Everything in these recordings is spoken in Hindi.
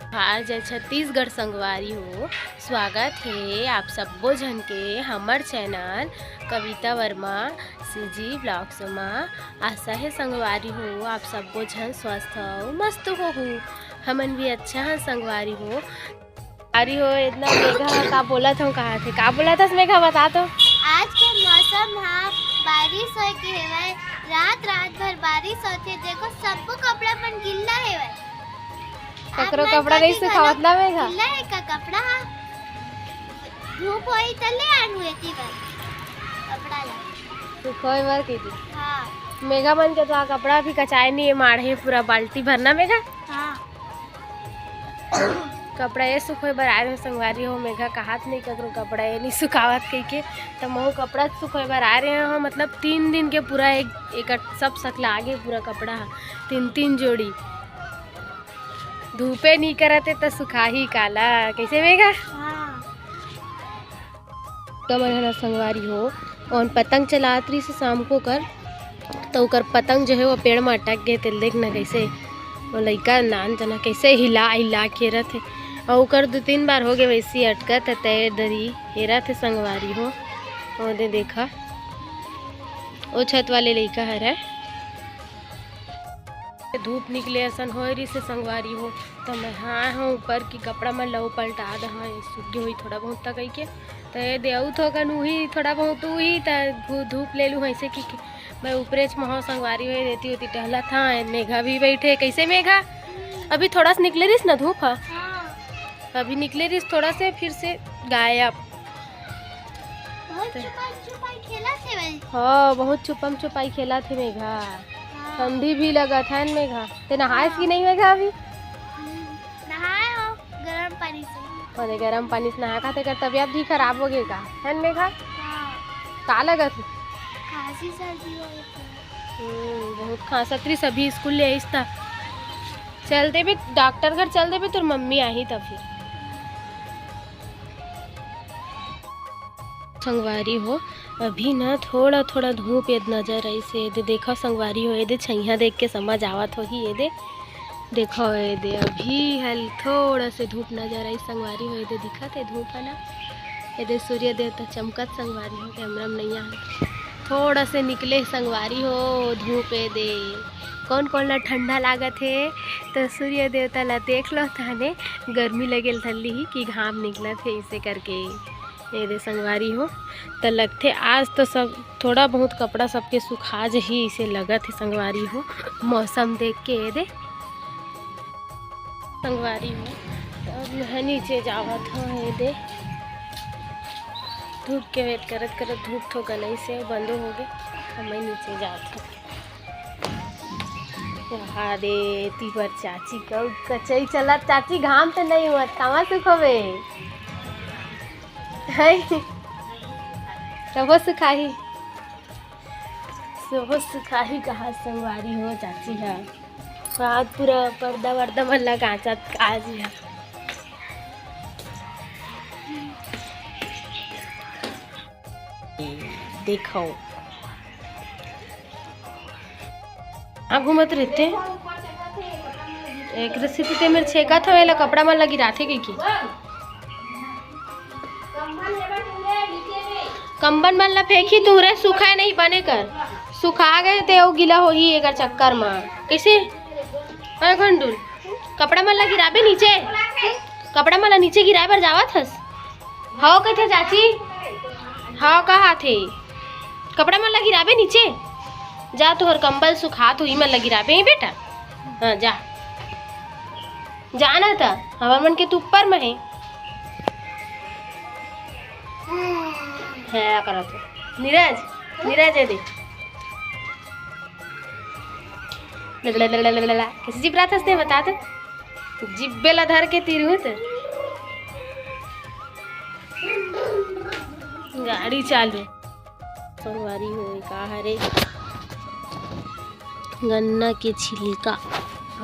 आज छत्तीसगढ़ संगवारी हो। स्वागत है आप सबो झन के हमर चैनल कविता वर्मा सीजी ब्लॉग्स में। आशा है संगवारी हो आप सबो झन स्वस्थ हो मस्त हो। हमन भी अच्छा है संगवारी हो। अरे हो इतना मेघा का बोला था कहा थे का बोला था मेघा बता तो। आज के मौसम हाँ बारिश होए के हेवय। रात भर बारिश होथे। देखो सबको कपड़ा मन गिल्ला हेवय। ककरो कपड़ा नहीं सुखावत ला मेघा। गिल्ला है का कपड़ा हा धूप होई तले आनु एती बर कपड़ा ला सुखोय बर कीदी। हां मेघा मन के तो कपड़ा भी कचाए नहीं है माढ़े पूरा बाल्टी भरना मेघा। हां कपड़ा ये सुखोय बर आए संगवारी हो। मेघा कहात नहीं ककरो कपड़ा ये नहीं सुखावत कह के तो महू कपड़ा सुखोय बर आ रहे हो। मतलब 3 दिन के पूरा एक सब सकला आगे पूरा कपड़ा 3 जोड़ी धूपे नहीं करते तो सुखा ही काला कैसे मेघा। हां कमर संगवारी हो और पतंग चलात रही से शाम को कर तो कर पतंग जो है वो पेड़ में अटक गए थे। देख न कैसे वो लड़का नान जना कैसे हिला हिला के रहे और कर 2-3 बार हो गए वैसी अटकत तय दरी हेरा थे संगवारी हो। और दे देखा वो छत वाले लड़का है धूप निकले असन हो रही से संगवारी हो तो मैं हाँ हूँ ऊपर की कपड़ा में लव पलटा दहा सूखी हुई थोड़ा बहुत तक के तो ये देऊ थो कन वही थोड़ा बहुत वही तो धूप ले लूँ ऐसे कि मैं ऊपरे महो संगवारी हुई देती होती टहला था। मेघा भी बैठे कैसे मेघा अभी थोड़ा सा निकले रही ना धूप है अभी निकले रही थोड़ा से फिर से गायब। हाँ बहुत छुपम छुपाई खेला थे मेघा। ठंडी भी लगा था मेघा ते नहाए की नहीं मेघा अभी नहाए हो गरम पानी से। अरे गरम पानी से नहा खाते कर तबियत भी खराब हो गई का है मेघा। हां का लगा थी खांसी सर्दी हो गई। बहुत खांसत रही सभी स्कूल ले आईस था चलते भी डॉक्टर घर चलते भी तुर मम्मी आई तब फिर संगवारी हो। अभी ना थोड़ा थोड़ा धूप ये नजर आई से ये देखो संगवारी हो। ये दे छैया देख के समझ आवत हो ही ये दे देखो ये दे अभी हल थोड़ा से धूप नजर आई संगवारी हो। ये दे दिखत है धूप है ना ये दे सूर्य देवता चमकत संगवारी हो कैमरा में नहीं आ थोड़ा से निकले संगवारी हो धूप ये दे कौन कौन ला ठंडा लागत है तो सूर्य देवता ला देख लो थाने गर्मी लगेल थल्ली ही कि घाम निकलत है इसे करके ये दे संगवारी हो तो लगते आज तो सब थोड़ा बहुत कपड़ा सबके सुखा ही इसे लगत है संगवारी हो। मौसम देख के ये दे संगवारी हो तो अब मैं नीचे जावत हो। ये दे धूप के वेट करत करत धूप तो गलई से बंद हो गए अब मैं नीचे जात हूँ। रे तीवर चाची कचई चलत चाची घाम तो नहीं हुआ कहाँ सुखोबे सबो सुखाही कहा संगवारी हो चाची है रात पूरा पर्दा वर्दा मन लगाचत आज है। देखो आप घूमत रहते एक रेसिपी ते मेरे छेका था वेला कपड़ा में लगी राथे की कंबन मन ला फेंकी तुरे सुखाए नहीं बने कर सुखा गए थे वो गीला हो ही एक चक्कर में कैसे घंटुल कपड़ा मन ला गिराबे नीचे कपड़ा मन ला नीचे गिराए पर जावत हस हाओ कहते चाची हाओ कहा थे कपड़ा मन ला गिराबे नीचे जा तोहर कंबल सुखा तो ही मन ला गिराबे ही बेटा। हाँ जा जाना था हवा मन के तू ऊपर में है करा तो नीरज है देख कैसे जिब रहा था उसने बता तो जिब्बे ला धर के तीर तो गाड़ी चालू संगवारी हो का हरे गन्ना के छिलका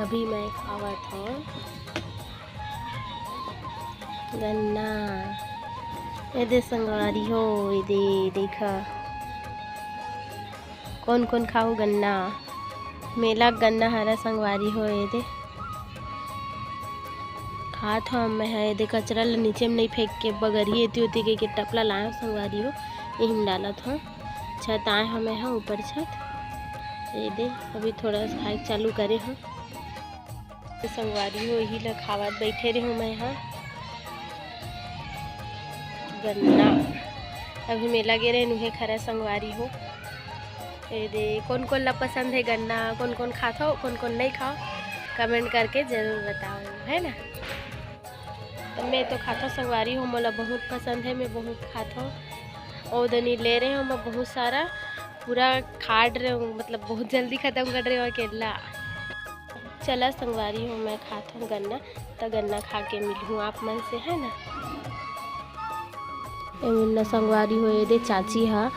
अभी मैं खावत हूँ गन्ना ये दे संगवारी हो ये दे देखा कौन कौन खाओ गन्ना मेला गन्ना हरा संगवारी हो ये दे खात हम मैं है दे कचरा ल नीचे में नहीं फेंक के बगरी एती होती के टपला लाए संगवारी हो यही में डालत हूँ। छत आए हमें यहाँ ऊपर छत ये दे अभी थोड़ा सा खाए चालू करे हूँ। संगवारी हो यही ल खावत बैठे रही हूँ मैं यहाँ। गन्ना अभी मेला गे रहे नुहे खरा संगवारी हो। ये दे कौन कौन ला पसंद है गन्ना, कौन कौन खाता हो कौन कौन नहीं खाओ कमेंट करके ज़रूर बताओ है ना। तो मैं तो खाता संगवारी हूँ, मोला बहुत पसंद है, मैं बहुत खाता हूँ। और दनी ले रहे हूँ मैं बहुत सारा पूरा खाट रहे हूँ, मतलब बहुत जल्दी ख़त्म कर रहे हो अकेला। चला संगवारी हूँ मैं खाता हूँ गन्ना, तो गन्ना खा के मिलूँ आप मन से है ना। न संगवारी हो ये दे चाची हा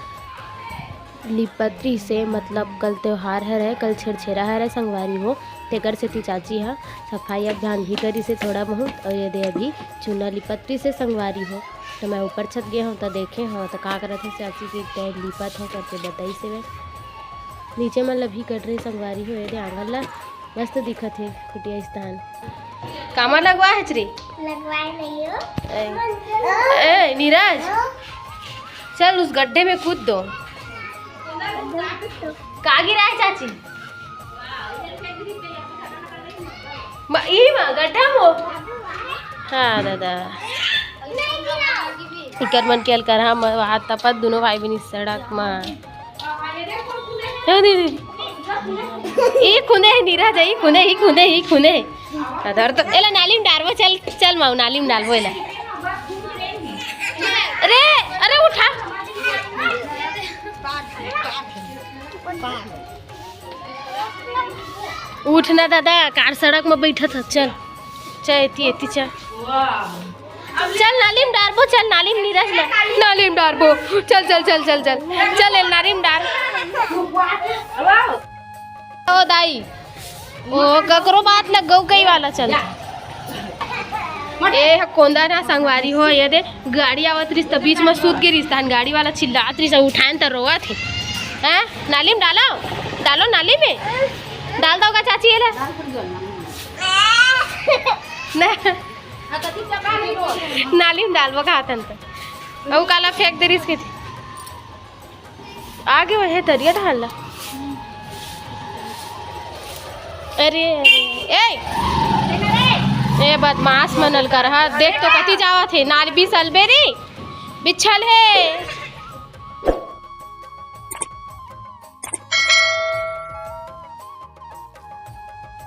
लिपत्री से मतलब कल त्योहार है कल छेरछेरा है संगवारी हो तेकर से थी चाची हा सफाई अभियान भी करी से थोड़ा बहुत। और ये दे अभी चूना लिपत्री से संगवारी हो तो मैं ऊपर छत गया हूँ तो देखे हाँ तो का करत है चाची के टाइम लिपत हो करके बताई से मैं नीचे में लभी कट रही संगवारी हो। ये दे आंगन ला मस्त दिखत है कुटिया स्थान कामा लगवा है चरी लगवाए नहीं हो। ए नीरज चल उस गड्ढे में कूद दो। का गिरा है चाची यही में गड्ढा मो हाँ दादा इकर मन केल कर हम हाथ तपत दोनों भाई बहन सड़क में दीदी ये खुने है नीरज है ही खुने अदर तो एला नाली में डालबो चल चल माऊ नाली में डालबो एला अरे अरे उठा उठना दादा कार सड़क में बैठा था चल चल एती चल चल नाली में डालबो चल नाली में नीरज नाली में डालबो चल चल चल चल चल चल एल नाली में डाल ओ दाई ओ ककरो बात लग गौ कई वाला चल ए कोंदा ना संगवारी हो ये दे गाड़ी आवत रिस त बीच में सूत के रिस्तान गाड़ी वाला चिल्लात रिस उठान त रोवत है हैं नाली में डालो नाली में डाल दोगा चाची ये नाली में डालबो का हाथन त औ काला फेंक दे रिस के आगे वह तरिया ढाल अरे ए बदमाश मनल कर हा देख तो कति जावत है नाल भी सलबेरी बिछल है।